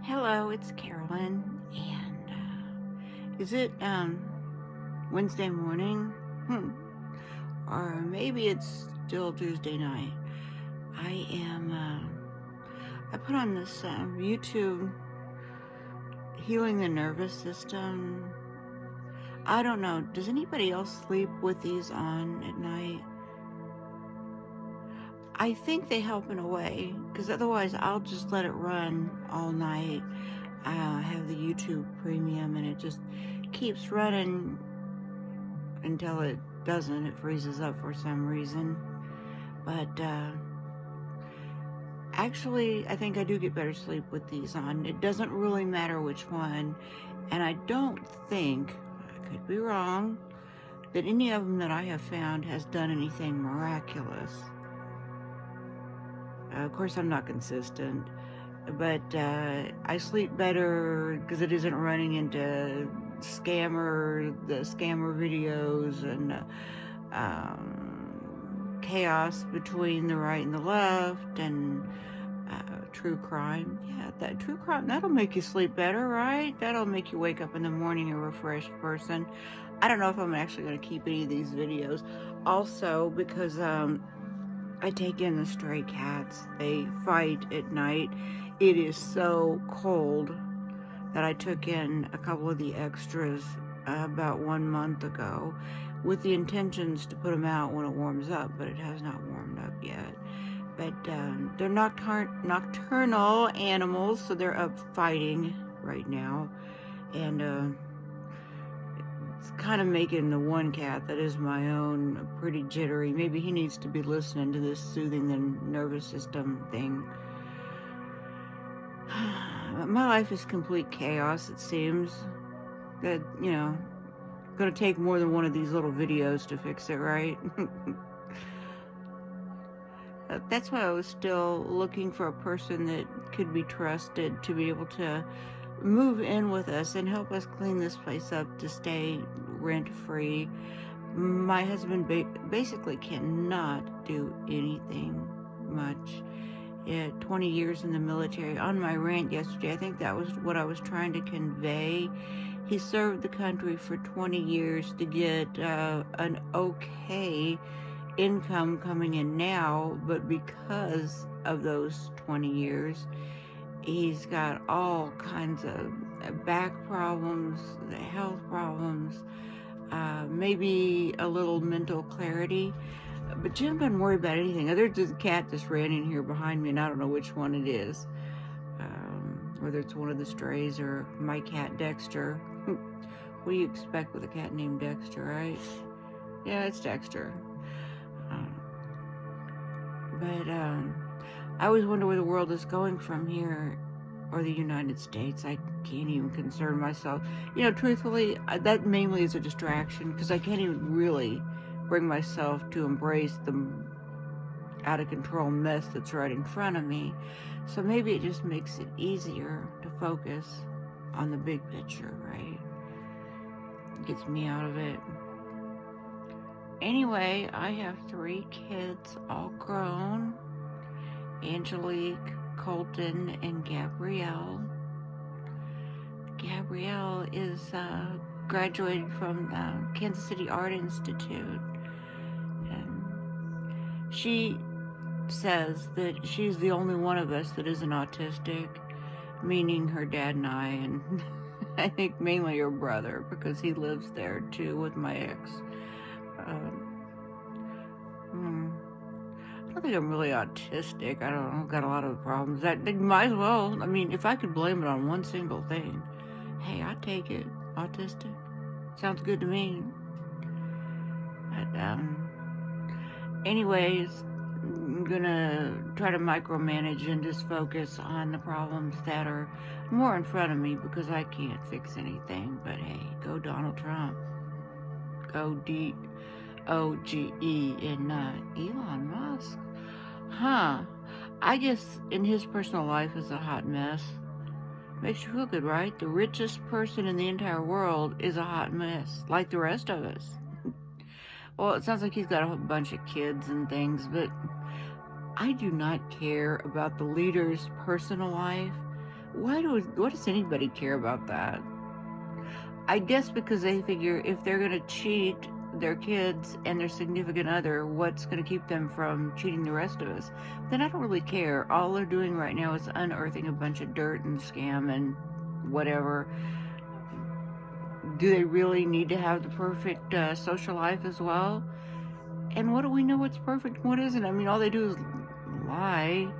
Hello, it's Carolyn, and is it Wednesday morning? Hmm. Or maybe it's still Tuesday night. I am. I put on this YouTube healing the nervous system. I don't know. Does anybody else sleep with these on at night? I think they help in a way, because otherwise I'll just let it run all night. I have the YouTube Premium, and it just keeps running until it doesn't. It freezes up for some reason. But actually, I think I do get better sleep with these on. It doesn't really matter which one. And I don't think, I could be wrong, that any of them that I have found has done anything miraculous. Of course, I'm not consistent, but I sleep better because it isn't running into the scammer videos and chaos between the right and the left, and true crime. Yeah, that true crime, that'll make you sleep better, right? That'll make you wake up in the morning a refreshed person. I don't know if I'm actually going to keep any of these videos. Also, because I take in the stray cats. They fight at night. It is so cold that I took in a couple of the extras about 1 month ago with the intentions to put them out when it warms up, but it has not warmed up yet. But they're nocturnal animals, so they're up fighting right now. And it's kind of making the one cat that is my own pretty jittery. Maybe he needs to be listening to this soothing the nervous system thing. My life is complete chaos, it seems. That, gonna take more than one of these little videos to fix it, right? That's why I was still looking for a person that could be trusted to be able to move in with us and help us clean this place up to stay rent-free. My husband basically cannot do anything much. 20 years in the military. On my rant yesterday, I think that was what I was trying to convey. He served the country for 20 years to get an okay income coming in now, but because of those 20 years, he's got all kinds of back problems, health problems, maybe a little mental clarity. But Jim doesn't worry about anything. There's a cat just ran in here behind me, and I don't know which one it is. Whether it's one of the strays or my cat Dexter. What do you expect with a cat named Dexter, right? Yeah, it's Dexter. But I always wonder where the world is going from here, or the United States. I can't even concern myself. Truthfully, that mainly is a distraction, because I can't even really bring myself to embrace the out-of-control mess that's right in front of me. So maybe it just makes it easier to focus on the big picture, right? It gets me out of it. Anyway, I have 3 kids, all grown. Angelique, Colton, and Gabrielle. Gabrielle is graduated from Kansas City Art Institute. She says that she's the only one of us that isn't autistic, meaning her dad and and I think mainly her brother, because he lives there too with my ex. I don't think I'm really autistic. I don't know, got a lot of problems. I might as well. I mean, if I could blame it on one single thing, hey, I'd take it. Autistic. Sounds good to me. But, anyways, I'm gonna try to micromanage and just focus on the problems that are more in front of me, because I can't fix anything. But hey, go Donald Trump. Go DOGE and Elon Musk. I guess in his personal life is a hot mess. Makes you feel good, right? The richest person in the entire world is a hot mess, like the rest of us. Well, it sounds like he's got a bunch of kids and things, but I do not care about the leader's personal life, What does anybody care about that? I guess because they figure if they're going to cheat their kids and their significant other, what's going to keep them from cheating the rest of us? Then I don't really care. All they're doing right now is unearthing a bunch of dirt and scam and whatever. Do they really need to have the perfect social life as well? And what do we know what's perfect and what isn't? I mean, all they do is lie.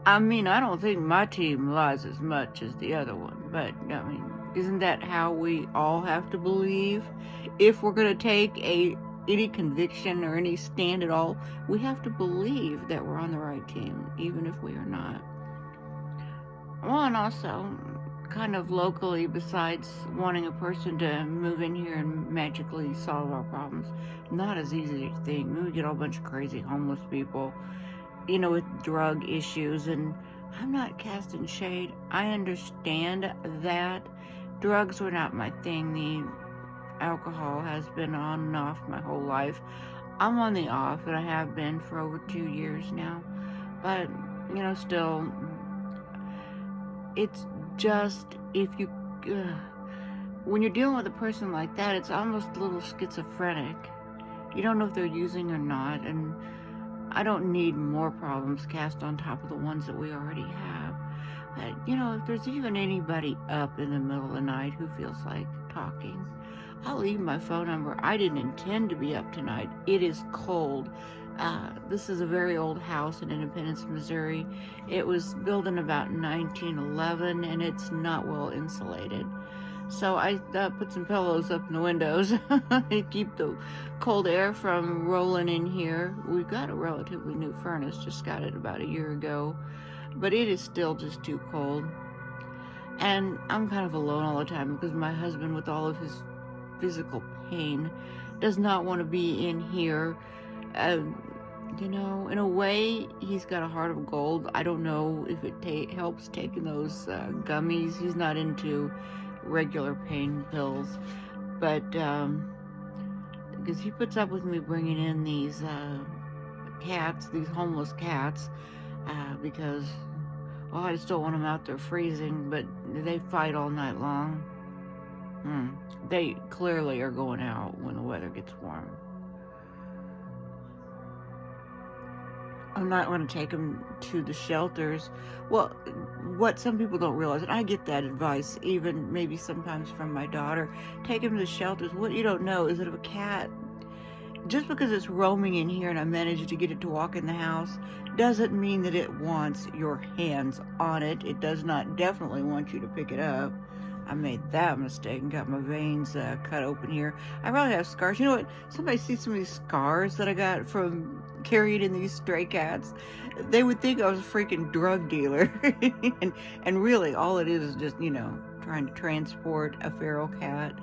I mean, I don't think my team lies as much as the other one, but I mean, isn't that how we all have to believe? If we're going to take any conviction or any stand at all, we have to believe that we're on the right team, even if we are not. Well, and also, kind of locally, besides wanting a person to move in here and magically solve our problems, not as easy to think. We get a bunch of crazy homeless people, with drug issues, and I'm not casting shade. I understand that drugs were not my thing. The alcohol has been on and off my whole life. I'm on the off, and I have been for over 2 years now. But, still, it's just when you're dealing with a person like that, it's almost a little schizophrenic. You don't know if they're using or not, and I don't need more problems cast on top of the ones that we already have. But, if there's even anybody up in the middle of the night who feels like talking, I'll leave my phone number. I didn't intend to be up tonight. It is cold. This is a very old house in Independence, Missouri. It was built in about 1911, and it's not well insulated. So I put some pillows up in the windows to keep the cold air from rolling in here. We've got a relatively new furnace, just got it about a year ago, but it is still just too cold. And I'm kind of alone all the time because my husband, with all of his physical pain, does not want to be in here. In a way, he's got a heart of gold. I don't know if it helps taking those gummies. He's not into regular pain pills, but because he puts up with me bringing in these cats, these homeless cats, because, well, I just don't want them out there freezing, but they fight all night long. They clearly are going out when the weather gets warm. I'm not going to take them to the shelters. Well, what some people don't realize, and I get that advice even maybe sometimes from my daughter, take them to the shelters. What you don't know is that if a cat, just because it's roaming in here and I managed to get it to walk in the house, doesn't mean that it wants your hands on it. It does not definitely want you to pick it up. I made that mistake and got my veins cut open here. I probably have scars. You know what? Somebody sees some of these scars that I got from carrying in these stray cats. They would think I was a freaking drug dealer. and really, all it is just, trying to transport a feral cat.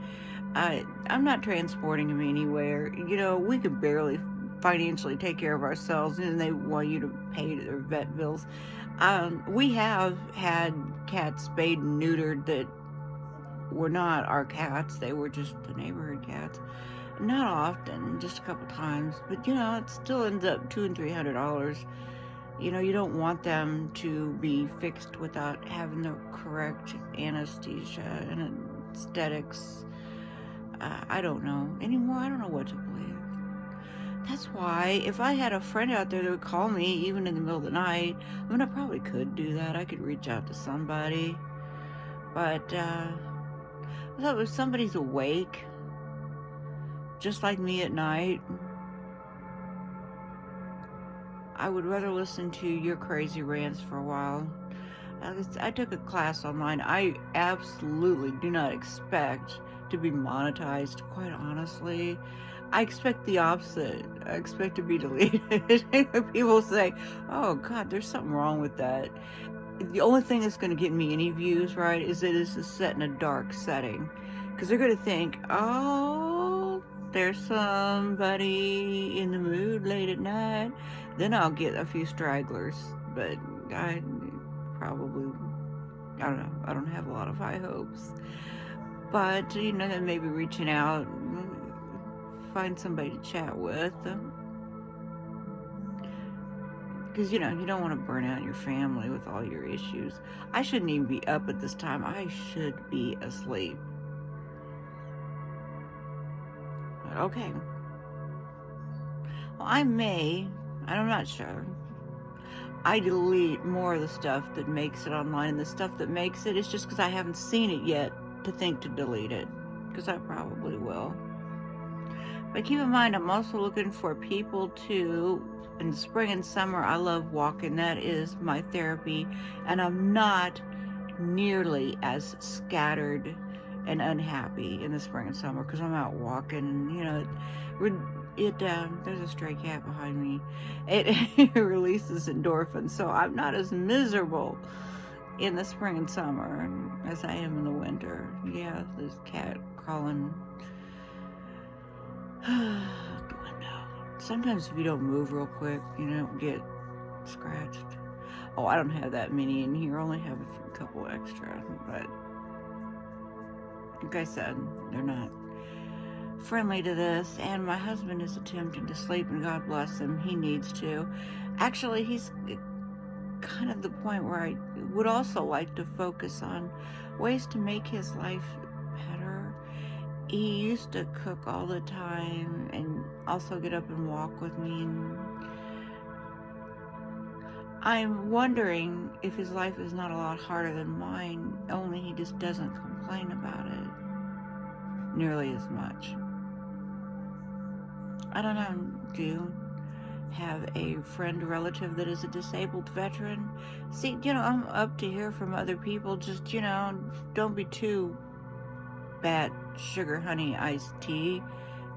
I'm not transporting him anywhere. We could barely financially take care of ourselves, and they want you to pay their vet bills. We have had cats spayed and neutered that were not our cats. They were just the neighborhood cats. Not often, just a couple times, but it still ends up $200 and $300. You don't want them to be fixed without having the correct anesthesia and anesthetics. I don't know anymore. I don't know what to believe. That's why if I had a friend out there that would call me even in the middle of the night, I probably could do that. I could reach out to somebody, but I thought if somebody's awake, just like me at night, I would rather listen to your crazy rants for a while. I took a class online. I absolutely do not expect to be monetized, quite honestly. I expect the opposite. I expect to be deleted. People say, oh God, there's something wrong with that. The only thing that's going to get me any views, right, is that it's set in a dark setting. Because they're going to think, oh, there's somebody in the mood late at night. Then I'll get a few stragglers. But I don't know. I don't have a lot of high hopes. But, then maybe reaching out, find somebody to chat with. because, you don't want to burn out your family with all your issues. I shouldn't even be up at this time. I should be asleep. But okay. Well, I'm not sure. I delete more of the stuff that makes it online, and the stuff that makes it is just because I haven't seen it yet to think to delete it, because I probably will. But keep in mind, I'm also looking for people to, in the spring and summer, I love walking. That is my therapy, and I'm not nearly as scattered and unhappy in the spring and summer because I'm out walking, and there's a stray cat behind me. It releases endorphins, so I'm not as miserable in the spring and summer as I am in the winter. Yeah, this cat crawling out the window. Sometimes if you don't move real quick, you don't get scratched. Oh, I don't have that many in here. I only have a couple extra, but like I said, they're not friendly to this, and my husband is attempting to sleep, and God bless him, he needs to. Actually, he's kind of the point where I would also like to focus on ways to make his life better. He used to cook all the time and also get up and walk with me, and I'm wondering if his life is not a lot harder than mine, only he just doesn't complain about it nearly as much. I don't know, do you have a friend or relative that is a disabled veteran? See, I'm up to hear from other people. Just, don't be too bad sugar honey iced tea.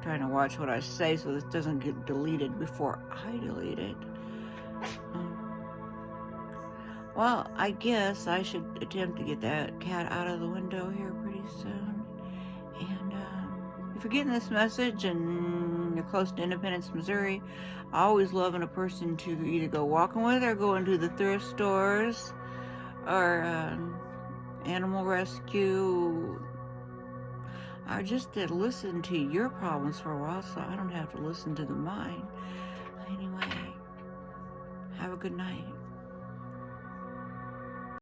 Trying to watch what I say so this doesn't get deleted before I delete it. Well, I guess I should attempt to get that cat out of the window here pretty soon. And if you're getting this message and you're close to Independence, Missouri, I always love a person to either go walking with or go into the thrift stores or animal rescue, or just to listen to your problems for a while so I don't have to listen to mine. Anyway, have a good night.